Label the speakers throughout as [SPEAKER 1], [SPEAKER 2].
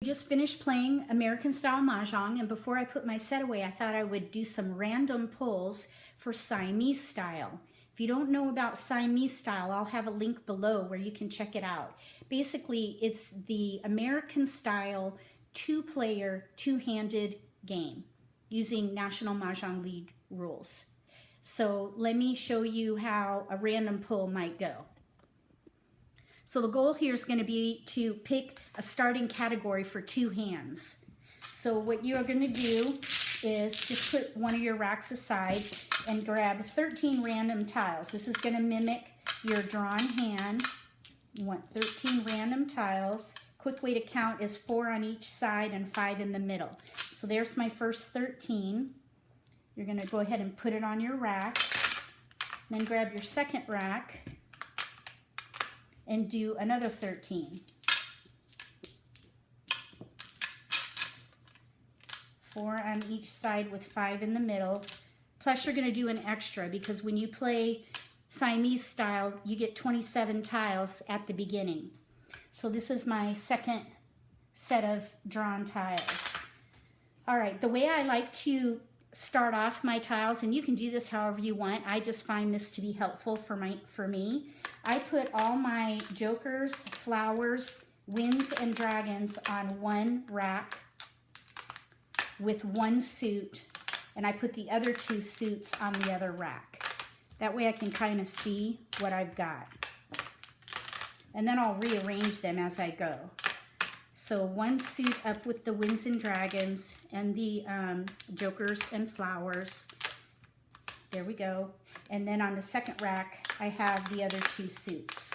[SPEAKER 1] just finished playing American style Mahjong, and before I put my set away, I thought I would do some random pulls for Siamese style. If you don't know about Siamese style, I'll have a link below where you can check it out. Basically, it's the American style two-player, two-handed game using National Mahjong League rules. So let me show you how a random pull might go. So the goal here is going to be to pick a starting category for two hands. So what you are going to do is just put one of your racks aside and grab 13 random tiles. This is going to mimic your drawn hand. You want 13 random tiles. Quick way to count is 4 on each side and 5 in the middle. So there's my first 13. You're going to go ahead and put it on your rack. Then grab your second rack and do another 13. 4 on each side with 5 in the middle. Plus you're going to do an extra because when you play Siamese style, you get 27 tiles at the beginning. So this is my second set of drawn tiles. All right, the way I like to start off my tiles, and you can do this however you want, I just find this to be helpful for me. I put all my jokers, flowers, winds, and dragons on one rack with one suit, and I put the other two suits on the other rack. That way I can kind of see what I've got. And then I'll rearrange them as I go. So one suit up with the winds and dragons and the jokers and flowers. There we go. And then on the second rack, I have the other two suits.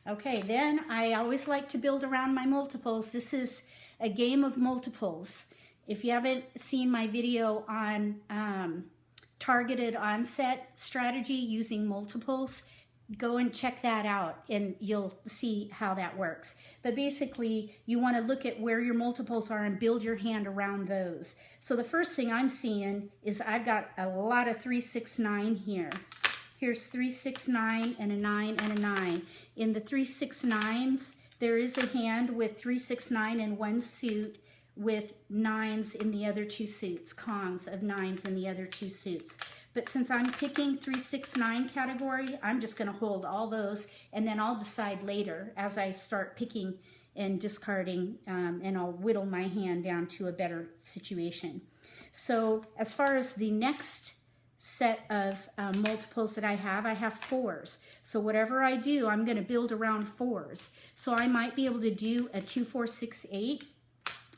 [SPEAKER 1] Okay, then I always like to build around my multiples. This is a game of multiples. If you haven't seen my video on targeted onset strategy using multiples, go and check that out and you'll see how that works. But basically, you want to look at where your multiples are and build your hand around those. So the first thing I'm seeing is I've got a lot of 3, 6, 9 here. Here's 3, 6, 9 and a 9 and a 9. In the 3, 6, 9s, there is a hand with 3, 6, 9 in one suit with 9s in the other two suits, Kongs of 9s in the other two suits. But since I'm picking 3, 6, 9 category, I'm just going to hold all those, and then I'll decide later as I start picking and discarding, and I'll whittle my hand down to a better situation. So as far as the next set of multiples that I have 4s. So whatever I do, I'm going to build around 4s. So I might be able to do a 2, 4, 6, 8.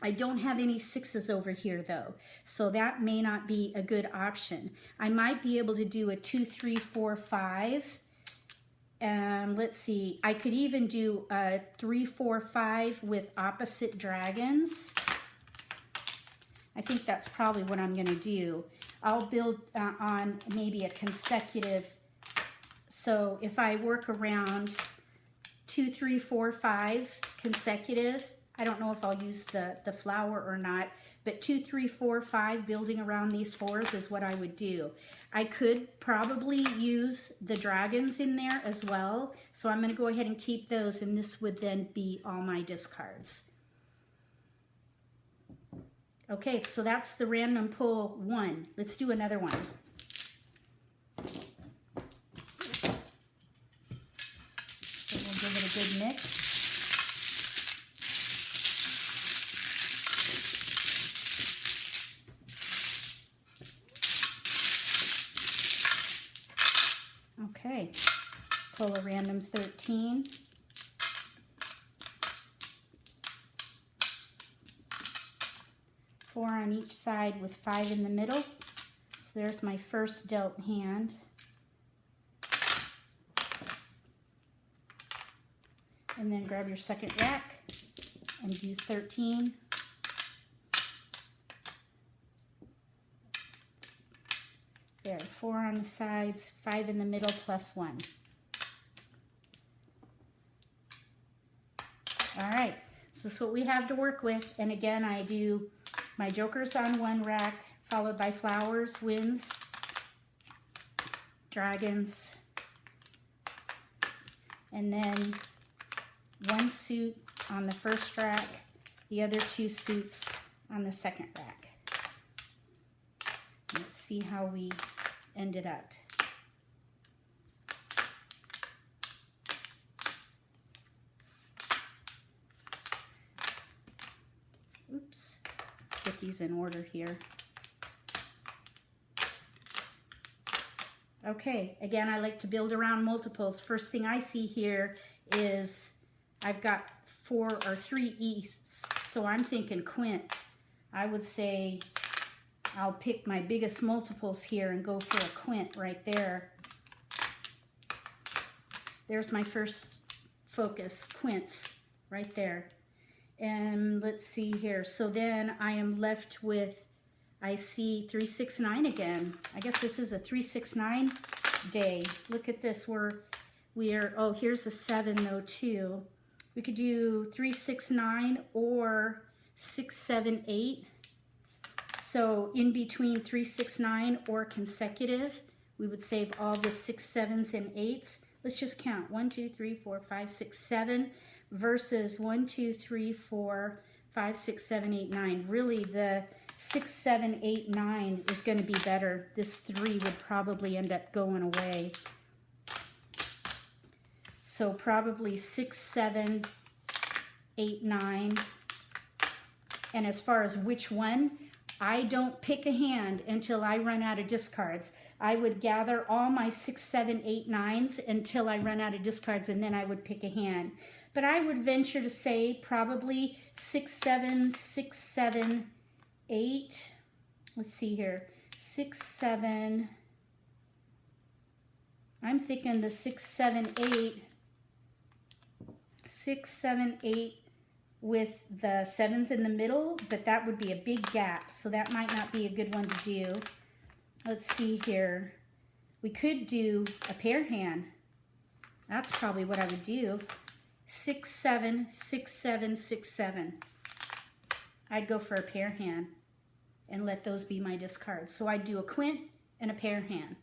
[SPEAKER 1] I don't have any 6s over here though, so that may not be a good option. I might be able to do a 2, 3, 4, 5. Let's see, I could even do a 3, 4, 5 with opposite dragons. I think that's probably what I'm going to do. I'll build on maybe a consecutive. So if I work around 2, 3, 4, 5 consecutive, I don't know if I'll use the flower or not, but 2, 3, 4, 5 building around these 4s is what I would do. I could probably use the dragons in there as well, so I'm going to go ahead and keep those, and this would then be all my discards. Okay, so that's the random pull 1. Let's do another one. So we'll give it a good mix. Okay, pull a random 13. Four on each side with 5 in the middle. So there's my first dealt hand. And then grab your second rack and do 13. There, 4 on the sides, 5 in the middle, plus 1. All right, so this is what we have to work with. And again, I do my jokers on one rack, followed by flowers, winds, dragons, and then one suit on the first rack, the other two suits on the second rack. Let's see how we ended up. Oops, let's get these in order here. Okay, again, I like to build around multiples. First thing I see here is I've got 4 or 3 easts, so I'm thinking quint. I would say I'll pick my biggest multiples here and go for a quint right there. There's my first focus, quints, right there. And let's see here. So then I am left with, I see 3, 6, 9 again. I guess this is a 3, 6, 9 day. Look at this. We are, oh, here's a 7 though too. We could do 3, 6, 9 or 6, 7, 8. So in between 3, 6, 9 or consecutive, we would save all the 6, 7s and 8s. Let's just count. 1, 2, 3, 4, 5, 6, 7 versus 1, 2, 3, 4, 5, 6, 7, 8, 9. Really, the 6, 7, 8, 9 is going to be better. This 3 would probably end up going away. So probably 6, 7, 8, 9. And as far as which one, I don't pick a hand until I run out of discards. I would gather all my 6, 7, 8, 9s until I run out of discards, and then I would pick a hand. But I would venture to say probably 6, 7, 6, 7, 8. Let's see here. 6, 7. I'm thinking the 6, 7, 8. 6, 7, 8 with the 7s in the middle, but that would be a big gap, so that might not be a good one to do. Let's see here. We could do a pair hand. That's probably what I would do. 6, 7, 6, 7, 6, 7. I'd go for a pair hand and let those be my discards. So I'd do a quint and a pair hand.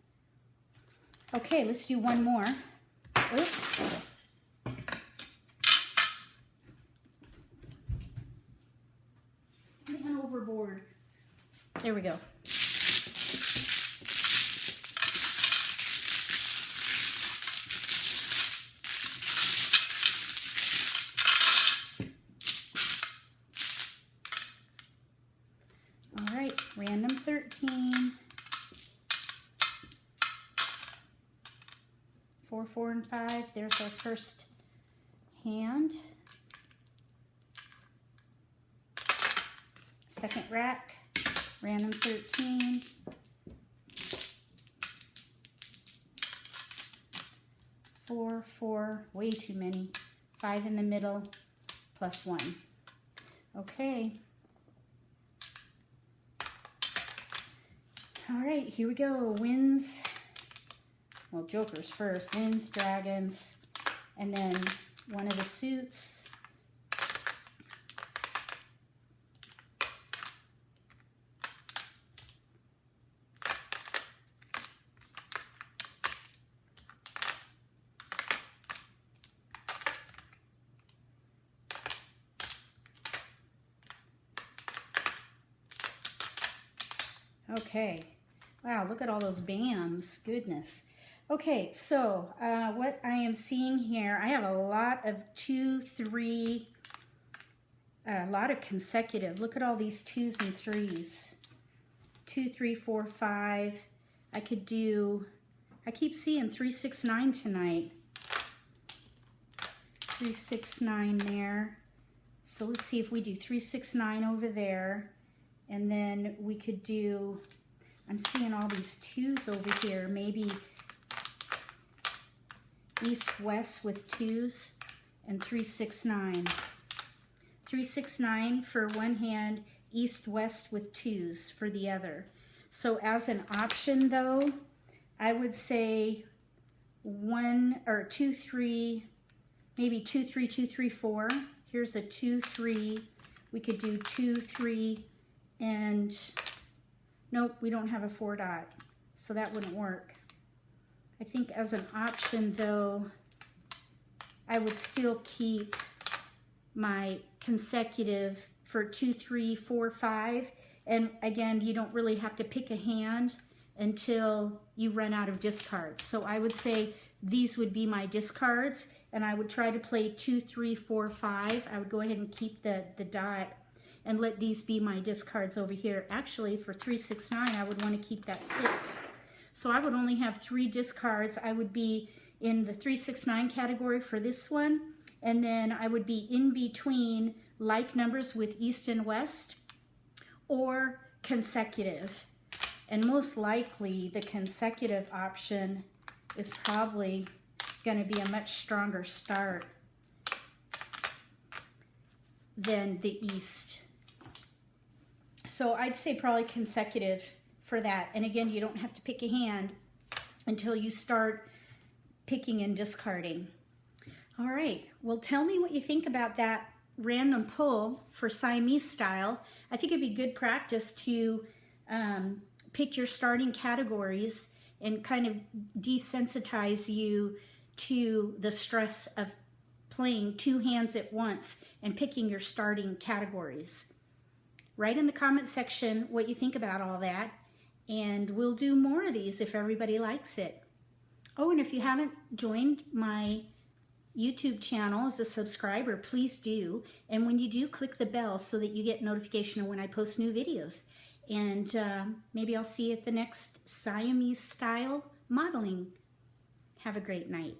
[SPEAKER 1] Okay, let's do one more. Oops. Man overboard. There we go. All right, random 13. 4, 4, and 5. There's our first hand. Second rack, random 13. 4, 4, way too many. 5 in the middle, plus 1. Okay. All right, here we go. Winds, well, jokers first. Winds, dragons, and then one of the suits. Okay, wow, look at all those BAMs, goodness. Okay, so what I am seeing here, I have a lot of 2, 3, a lot of consecutive. Look at all these 2s and 3s. 2, 3, 4, 5. I could do, I keep seeing 3, 6, 9 tonight. 3, 6, 9 there. So let's see if we do 3, 6, 9 over there. And then we could do, I'm seeing all these 2s over here, maybe east, west with 2s and 3, 6, 9. 3, 6, 9 for one hand, east, west with 2s for the other. So as an option though, I would say 1 or 2, 3, maybe 2, 3, 2, 3, 4. Here's a 2, 3. We could do 2, 3, and nope, we don't have a 4 dot, so that wouldn't work. I think as an option though, I would still keep my consecutive for 2, 3, 4, 5. And again, you don't really have to pick a hand until you run out of discards. So I would say these would be my discards, and I would try to play 2, 3, 4, 5. I would go ahead and keep the dot and let these be my discards over here. Actually, for 3, 6, 9, I would want to keep that 6. So I would only have 3 discards. I would be in the 3, 6, 9 category for this one, and then I would be in between like numbers with east and west or consecutive. And most likely the consecutive option is probably going to be a much stronger start than the east. So I'd say probably consecutive for that. And again, you don't have to pick a hand until you start picking and discarding. All right, well, tell me what you think about that random pull for Siamese style. I think it'd be good practice to pick your starting categories and kind of desensitize you to the stress of playing 2 hands at once and picking your starting categories. Write in the comment section what you think about all that, and we'll do more of these if everybody likes it. Oh, and if you haven't joined my YouTube channel as a subscriber, please do. And when you do, click the bell so that you get notification of when I post new videos. And maybe I'll see you at the next Siamese style modeling. Have a great night.